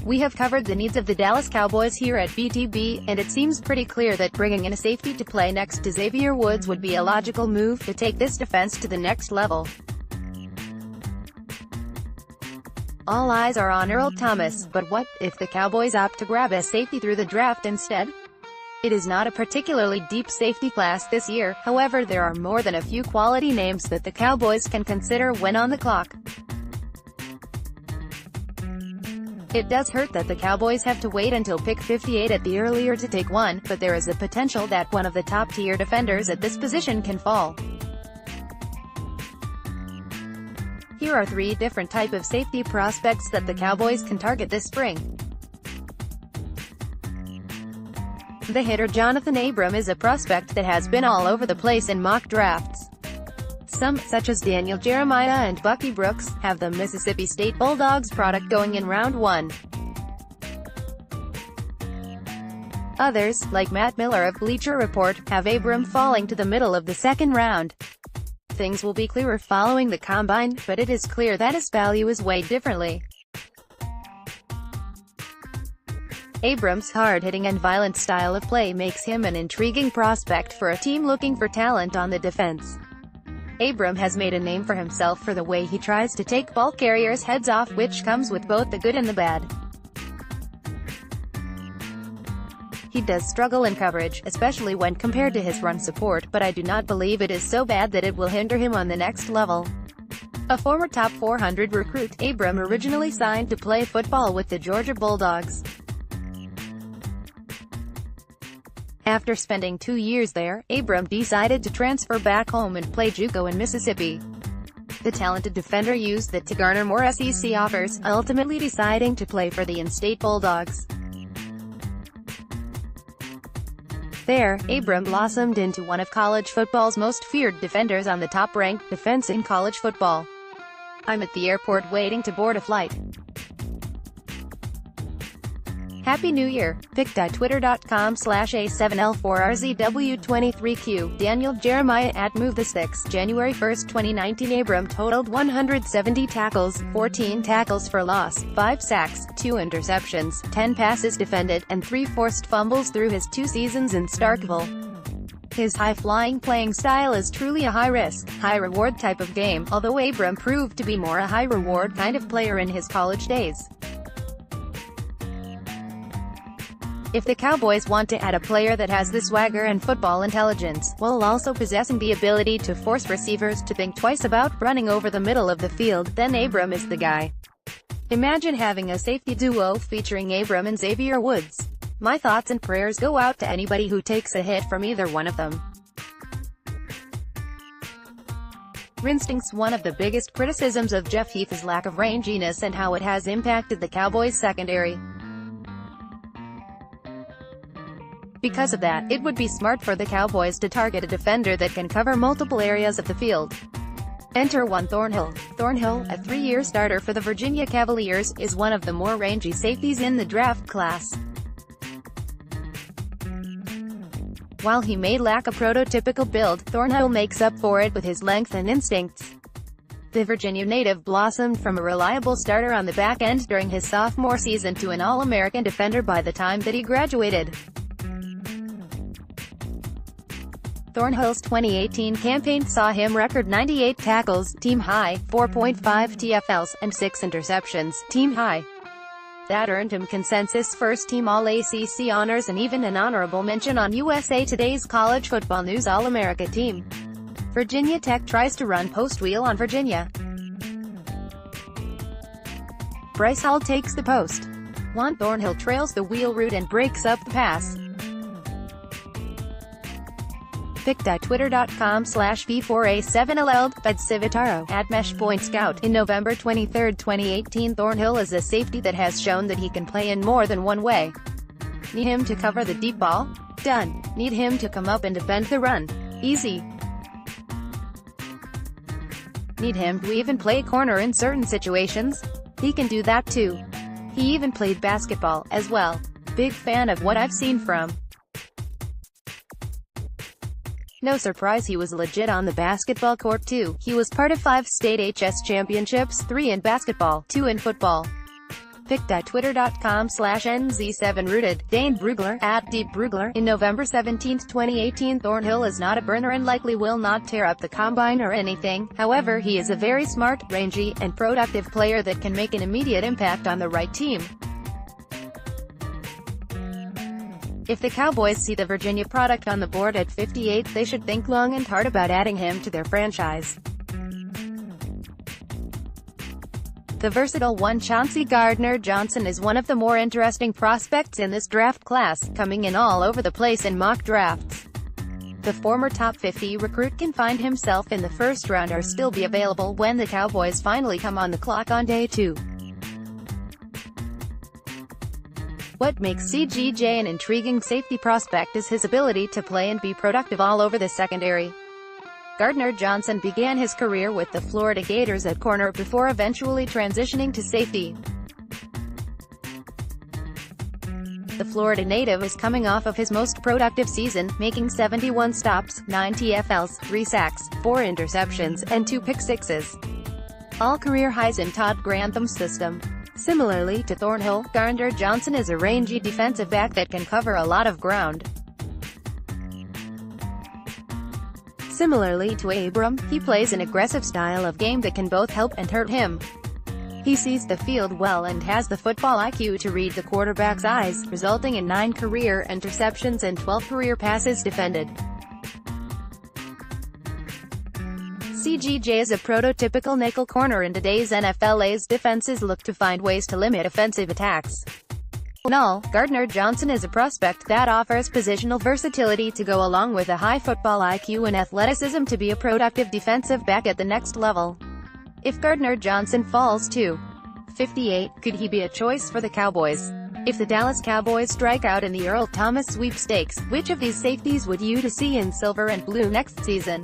We have covered the needs of the Dallas Cowboys here at BTB, and it seems pretty clear that bringing in a safety to play next to Xavier Woods would be a logical move to take this defense to the next level. All eyes are on Earl Thomas, but what if the Cowboys opt to grab a safety through the draft instead? It is not a particularly deep safety class this year, however there are more than a few quality names that the Cowboys can consider when on the clock. It does hurt that the Cowboys have to wait until pick 58 at the earlier to take one, but there is a potential that one of the top-tier defenders at this position can fall. Here are 3 different type of safety prospects that the Cowboys can target this spring. The hitter Jonathan Abram is a prospect that has been all over the place in mock drafts. Some, such as Daniel Jeremiah and Bucky Brooks, have the Mississippi State Bulldogs product going in round 1. Others, like Matt Miller of Bleacher Report, have Abram falling to the middle of the second round. Things will be clearer following the combine, but it is clear that his value is weighed differently. Abram's hard-hitting and violent style of play makes him an intriguing prospect for a team looking for talent on the defense. Abram has made a name for himself for the way he tries to take ball carriers' heads off, which comes with both the good and the bad. He does struggle in coverage, especially when compared to his run support, but I do not believe it is so bad that it will hinder him on the next level. A former top 400 recruit, Abram originally signed to play football with the Georgia Bulldogs. After spending 2 years there, Abram decided to transfer back home and play JUCO in Mississippi. The talented defender used that to garner more SEC offers, ultimately deciding to play for the in-state Bulldogs. There, Abram blossomed into one of college football's most feared defenders on the top-ranked defense in college football. I'm at the airport waiting to board a flight. Happy New Year! pic.twitter.com/A7L4RZW23Q Daniel Jeremiah @MoveThe6 January 1, 2019 Abram totaled 170 tackles, 14 tackles for loss, 5 sacks, 2 interceptions, 10 passes defended, and 3 forced fumbles through his 2 seasons in Starkville. His high-flying playing style is truly a high-risk, high-reward type of game, although Abram proved to be more a high-reward kind of player in his college days. If the Cowboys want to add a player that has the swagger and football intelligence, while also possessing the ability to force receivers to think twice about running over the middle of the field, then Abram is the guy. Imagine having a safety duo featuring Abram and Xavier Woods. My thoughts and prayers go out to anybody who takes a hit from either one of them. Instincts. One of the biggest criticisms of Jeff Heath is lack of ranginess and how it has impacted the Cowboys' secondary. Because of that, it would be smart for the Cowboys to target a defender that can cover multiple areas of the field. Enter one Thornhill. Thornhill, a 3-year starter for the Virginia Cavaliers, is one of the more rangy safeties in the draft class. While he may lack a prototypical build, Thornhill makes up for it with his length and instincts. The Virginia native blossomed from a reliable starter on the back end during his sophomore season to an All-American defender by the time that he graduated. Thornhill's 2018 campaign saw him record 98 tackles, team high, 4.5 TFLs, and 6 interceptions, team high. That earned him consensus first-team All-ACC honors and even an honorable mention on USA Today's College Football News All-America team. Virginia Tech tries to run post-wheel on Virginia. Bryce Hall takes the post. Juan Thornhill trails the wheel route and breaks up the pass. pic.twitter.com/V4A7LL Civitaro @MeshPointScout. In November 23, 2018 Thornhill is a safety that has shown that he can play in more than one way. Need him to cover the deep ball? Done. Need him to come up and defend the run? Easy. Need him to even play corner in certain situations? He can do that too. He even played basketball, as well. Big fan of what I've seen from. No surprise he was legit on the basketball court too. He was part of 5 state HS championships, 3 in basketball, 2 in football. Picked at twitter.com/NZ7Rooted, Dane Brugler, @DeepBrugler. In November 17, 2018, Thornhill is not a burner and likely will not tear up the combine or anything. However, he is a very smart, rangy, and productive player that can make an immediate impact on the right team. If the Cowboys see the Virginia product on the board at 58, they should think long and hard about adding him to their franchise. The versatile one Chauncey Gardner-Johnson is one of the more interesting prospects in this draft class, coming in all over the place in mock drafts. The former top 50 recruit can find himself in the first round or still be available when the Cowboys finally come on the clock on day 2. What makes CGJ an intriguing safety prospect is his ability to play and be productive all over the secondary. Gardner-Johnson began his career with the Florida Gators at corner before eventually transitioning to safety. The Florida native is coming off of his most productive season, making 71 stops, 9 TFLs, 3 sacks, 4 interceptions, and 2 pick-sixes. All career highs in Todd Grantham's system. Similarly to Thornhill, Gardner-Johnson is a rangy defensive back that can cover a lot of ground. Similarly to Abram, he plays an aggressive style of game that can both help and hurt him. He sees the field well and has the football IQ to read the quarterback's eyes, resulting in 9 career interceptions and 12 career passes defended. CGJ is a prototypical nickel corner in today's NFL's defenses look to find ways to limit offensive attacks. In all, Gardner-Johnson is a prospect that offers positional versatility to go along with a high football IQ and athleticism to be a productive defensive back at the next level. If Gardner-Johnson falls to 58, could he be a choice for the Cowboys? If the Dallas Cowboys strike out in the Earl Thomas sweepstakes, which of these safeties would you to see in silver and blue next season?